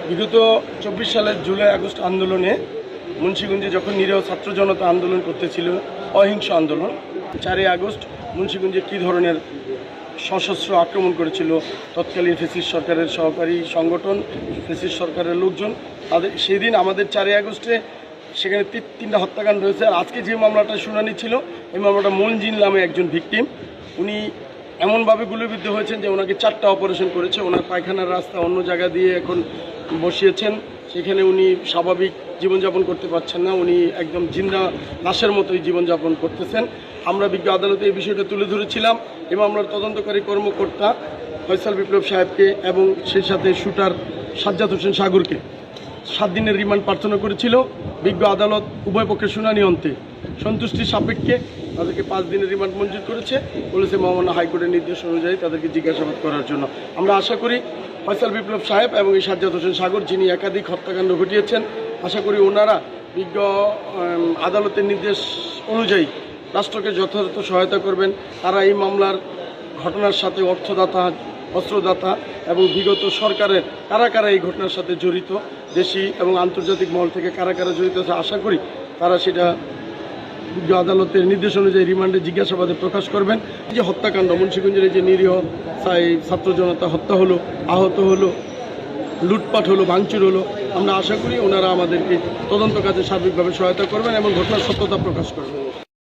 বিগত 24 সালের July August আন্দোলনে মুন্সিগঞ্জে যখন নিরীহ ছাত্র জনতা আন্দোলন করতেছিল, অহিংস আন্দোলন, 4 আগস্ট মুন্সিগঞ্জে কী ধরনের সশস্ত্র আক্রমণ করেছিল তৎকালীন ফ্যাসিস্ট সরকারের সহকারী সংগঠন, ফ্যাসিস্ট সরকারের লোকজন, তাদের সেই দিন আমাদের 4 আগস্টে সেখানে 3টা হত্যাকাণ্ড হয়েছে। আর আজকে যে মামলাটা শুনানি ছিল, এই মামলাটা মনজিল নামে একজন ভিকটিম, উনি এমনভাবে গুলিবিদ্ধ হয়েছেন যে ওনাকে 4টা অপারেশন করেছে। ওনার পায়খানার রাস্তা অন্য জায়গা দিয়ে এখন বসিয়েছেন, সেখানে উনি স্বাভাবিক জীবনযাপন করতে পারছেন না, উনি একদম জিন্দা লাশের মতোই জীবনযাপন করতেছেন। আমরা বিজ্ঞ আদালতে এই বিষয়টা তুলে ধরেছিলাম এবং আমরা তদন্তকারী কর্মকর্তা ফয়সাল বিপ্লব সাহেবকে এবং সেই সাথে শুটার সাজ্জাদ হোসেন সাগরকে 7 দিনের রিমান্ড প্রার্থনা করেছিল। বিজ্ঞ আদালত উভয় পক্ষের শুনানি অন্তে সন্তুষ্টির সাপেক্ষে তাদেরকে 5 দিনের রিমান্ড মঞ্জুর করেছে, বলেছে মহামান্য হাইকোর্টের নির্দেশ অনুযায়ী তাদেরকে জিজ্ঞাসাবাদ করার জন্য। আমরা আশা করি ফয়সাল বিপ্লব সাহেব এবং এই সাজ্জাদ হোসেন সাগর, যিনি একাধিক হত্যাকাণ্ড ঘটিয়েছেন, আশা করি ওনারা বিজ্ঞ আদালতের নির্দেশ অনুযায়ী রাষ্ট্রকে যথাযথ সহায়তা করবেন। তারা এই মামলার ঘটনার সাথে অর্থদাতা, অস্ত্রদাতা এবং বিগত সরকারের কারা কারা এই ঘটনার সাথে জড়িত, দেশি এবং আন্তর্জাতিক মহল থেকে কারা কারা জড়িত আছে, আশা করি তারা সেটা বিজ্ঞ আদালতের নির্দেশ অনুযায়ী রিমান্ডে জিজ্ঞাসাবাদে প্রকাশ করবেন। এই যে হত্যাকাণ্ড, মুন্সিগঞ্জের যে নিরীহ ছাত্র জনতা হত্যা হলো, আহত হলো, লুটপাট হলো, ভাঙচুর হলো, আমরা আশা করি ওনারা আমাদেরকে তদন্ত কাজে সার্বিকভাবে সহায়তা করবেন এবং ঘটনার সত্যতা প্রকাশ করবেন।